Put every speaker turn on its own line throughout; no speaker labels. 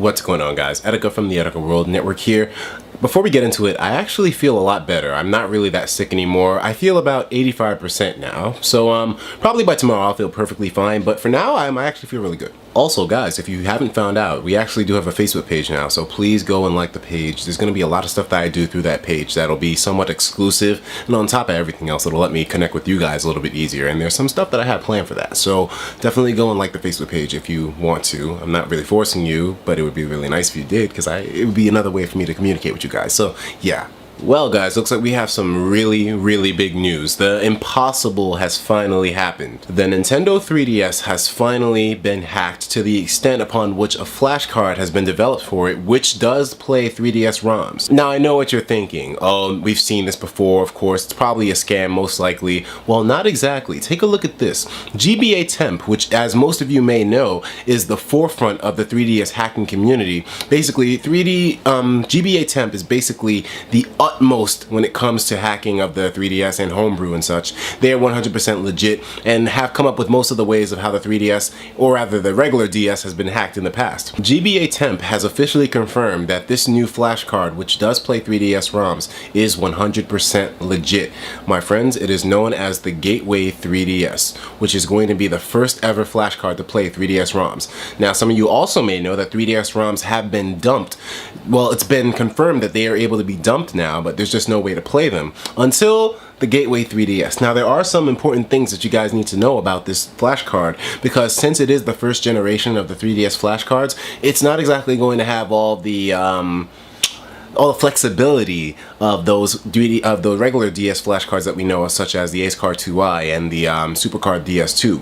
What's going on, guys? Etika from the EtikaWorldNetwork here. Before we get into it, I actually feel a lot better. I'm not really that sick anymore. I feel about 85% now. So probably by tomorrow I'll feel perfectly fine, but for now I actually feel really good. Also, guys, if you haven't found out, we actually do have a Facebook page now, so please go and like the page. There's going to be a lot of stuff that I do through that page that'll be somewhat exclusive, and on top of everything else, it'll let me connect with you guys a little bit easier, and there's some stuff that I have planned for that. So definitely go and like the Facebook page if you want to. I'm not really forcing you, but it would be really nice if you did, because it would be another way for me to communicate with you guys. So yeah. Well, guys, looks like we have some really big news. The impossible has finally happened. The Nintendo 3DS has finally been hacked to the extent upon which a flash card has been developed for it, which does play 3DS ROMs. Now, I know what you're thinking. Oh, we've seen this before, of course. It's probably a scam, most likely. Well, not exactly. Take a look at this. GBA Temp, which, as most of you may know, is the forefront of the 3DS hacking community. Basically, GBA Temp is basically the utmost when it comes to hacking of the 3DS and homebrew and such. They are 100% legit and have come up with most of the ways of how the 3DS, or rather the regular DS, has been hacked in the past. GBA Temp has officially confirmed that this new flash card, which does play 3DS ROMs, is 100% legit. My friends, it is known as the Gateway 3DS, which is going to be the first ever flash card to play 3DS ROMs. Now, some of you also may know that 3DS ROMs have been dumped. Well, it's been confirmed that they are able to be dumped now, but there's just no way to play them until the Gateway 3DS. Now, there are some important things that you guys need to know about this flash card, because since it is the first generation of the 3DS flash cards, it's not exactly going to have all the flexibility of the regular DS flash cards that we know, such as the Ace Card 2i and the Supercard DS2.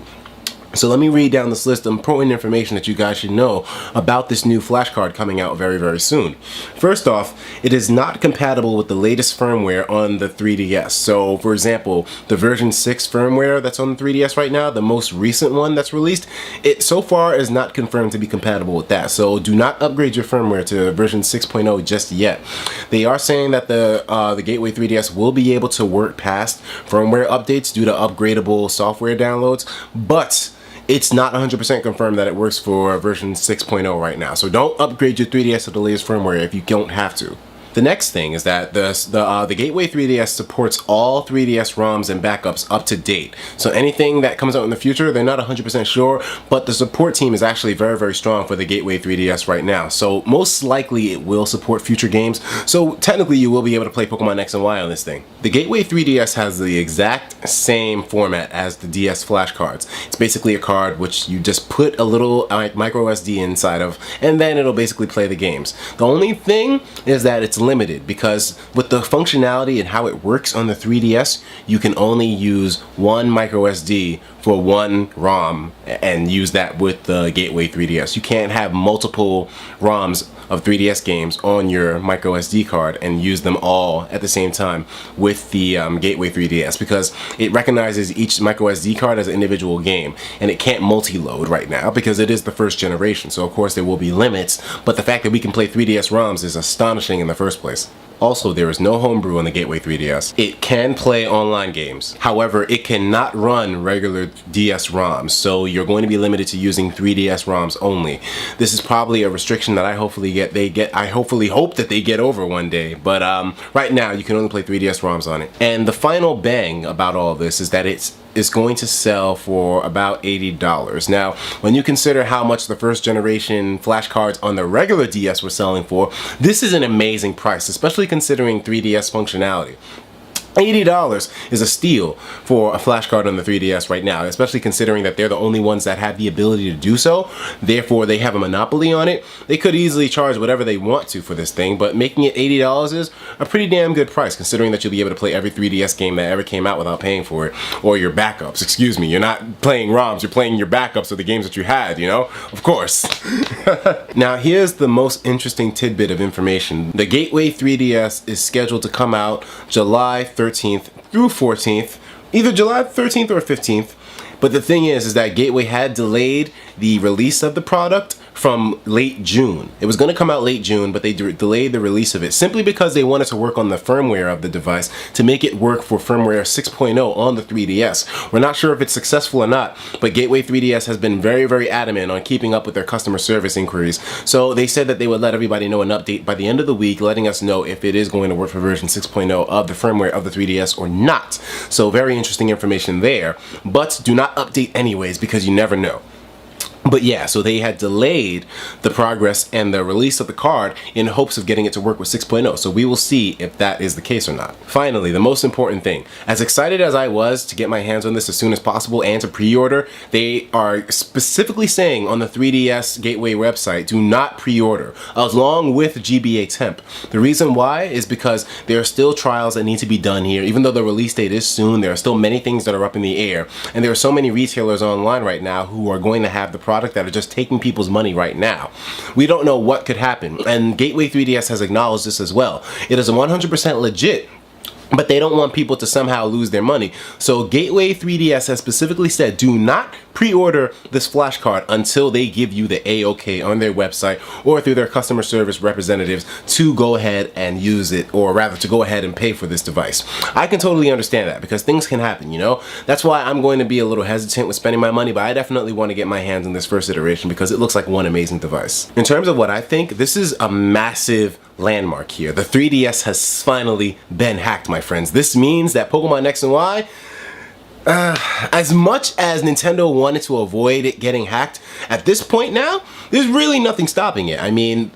So let me read down this list of important information that you guys should know about this new flash card coming out very soon. First off, it is not compatible with the latest firmware on the 3DS. So for example, the version 6 firmware that's on the 3DS right now, the most recent one that's released, it so far is not confirmed to be compatible with that. So do not upgrade your firmware to version 6.0 just yet. They are saying that the Gateway 3DS will be able to work past firmware updates due to upgradable software downloads, but it's not 100% confirmed that it works for version 6.0 right now. So don't upgrade your 3DS to the latest firmware if you don't have to. The next thing is that the Gateway 3DS supports all 3DS ROMs and backups up to date. So anything that comes out in the future, they're not 100% sure, but the support team is actually very strong for the Gateway 3DS right now. So most likely it will support future games. So technically you will be able to play Pokemon X and Y on this thing. The Gateway 3DS has the exact same format as the DS flash cards. It's basically a card which you just put a little micro SD inside of, and then it'll basically play the games. The only thing is that it's limited, because with the functionality and how it works on the 3DS, you can only use one micro SD for one ROM and use that with the Gateway 3DS. You can't have multiple ROMs of 3DS games on your micro SD card and use them all at the same time with the Gateway 3DS, because it recognizes each micro SD card as an individual game, and it can't multi-load right now because it is the first generation. So of course there will be limits, but the fact that we can play 3DS ROMs is astonishing in the first place. Also, there is no homebrew on the Gateway 3DS. It can play online games. However, it cannot run regular DS ROMs, so you're going to be limited to using 3DS ROMs only. This is probably a restriction that I hopefully hope that they get over one day, but right now you can only play 3DS ROMs on it. And the final bang about all of this is that it's going to sell for about $80. Now, when you consider how much the first generation flash cards on the regular DS were selling for, this is an amazing price, especially considering 3DS functionality. $80 is a steal for a flash card on the 3DS right now, especially considering that they're the only ones that have the ability to do so. Therefore, they have a monopoly on it. They could easily charge whatever they want to for this thing, but making it $80 is a pretty damn good price, considering that you'll be able to play every 3DS game that ever came out without paying for it. Or your backups, excuse me. You're not playing ROMs, you're playing your backups of the games that you had, you know? Of course. Now, here's the most interesting tidbit of information. The Gateway 3DS is scheduled to come out July 13th through 14th, either July 13th or 15th. But the thing is that Gateway had delayed the release of the product from late June. It was going to come out late June, but they delayed the release of it simply because they wanted to work on the firmware of the device to make it work for firmware 6.0 on the 3DS. We're not sure if it's successful or not, but Gateway 3DS has been very, very adamant on keeping up with their customer service inquiries. So they said that they would let everybody know an update by the end of the week, letting us know if it is going to work for version 6.0 of the firmware of the 3DS or not. So very interesting information there, but do not update anyways because you never know. But yeah, so they had delayed the progress and the release of the card in hopes of getting it to work with 6.0. So we will see if that is the case or not. Finally, the most important thing. As excited as I was to get my hands on this as soon as possible and to pre-order, they are specifically saying on the 3DS Gateway website, do not pre-order, along with GBA Temp. The reason why is because there are still trials that need to be done here. Even though the release date is soon, there are still many things that are up in the air. And there are so many retailers online right now who are going to have the product that are just taking people's money right now. We don't know what could happen, and Gateway 3DS has acknowledged this as well. It is 100% legit, but they don't want people to somehow lose their money. So Gateway 3DS has specifically said, do not pre-order this flashcard until they give you the A-OK on their website or through their customer service representatives to go ahead and use it, or rather to go ahead and pay for this device. I can totally understand that because things can happen, you know? That's why I'm going to be a little hesitant with spending my money, but I definitely want to get my hands on this first iteration because it looks like one amazing device. In terms of what I think, this is a massive landmark here. The 3DS has finally been hacked, my friends. This means that Pokemon X and Y, as much as Nintendo wanted to avoid it getting hacked, at this point now, there's really nothing stopping it. I mean,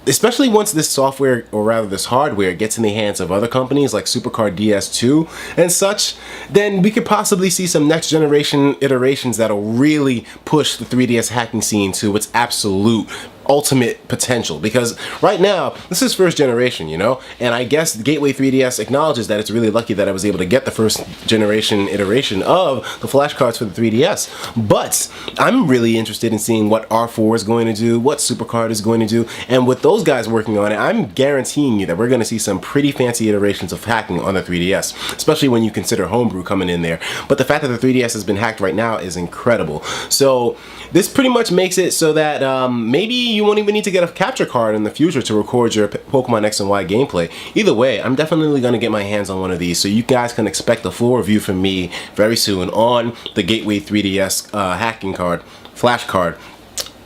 especially once this software, or rather this hardware, gets in the hands of other companies like Supercard DS2 and such, then we could possibly see some next generation iterations that'll really push the 3DS hacking scene to its absolute ultimate potential, because right now this is first generation, you know, and I guess the Gateway 3DS acknowledges that it's really lucky that I was able to get the first generation iteration of the flashcards for the 3DS. But I'm really interested in seeing what R4 is going to do, what Supercard is going to do, and with those guys working on it, I'm guaranteeing you that we're going to see some pretty fancy iterations of hacking on the 3DS, especially when you consider homebrew coming in there. But the fact that the 3DS has been hacked right now is incredible. So this pretty much makes it so that maybe you won't even need to get a capture card in the future to record your Pokemon X and Y gameplay. Either way, I'm definitely going to get my hands on one of these, so you guys can expect a full review from me very soon on the Gateway 3DS hacking card, flash card,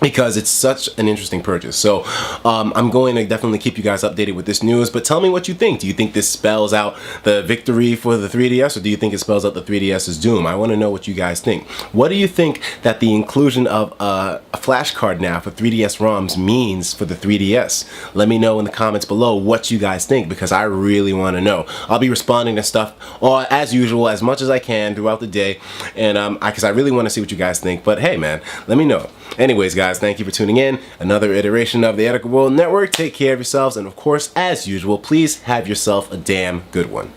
because it's such an interesting purchase. So I'm going to definitely keep you guys updated with this news, but tell me what you think. Do you think this spells out the victory for the 3DS, or do you think it spells out the 3DS's doom? I want to know what you guys think. What do you think that the inclusion of a flash card now for 3DS ROMs means for the 3DS? Let me know in the comments below what you guys think, because I really want to know. I'll be responding to stuff as usual, as much as I can throughout the day, and because I really want to see what you guys think. But hey man, let me know. Anyways guys, thank you for tuning in. Another iteration of the Etika World Network. Take care of yourselves, and of course, as usual, please have yourself a damn good one.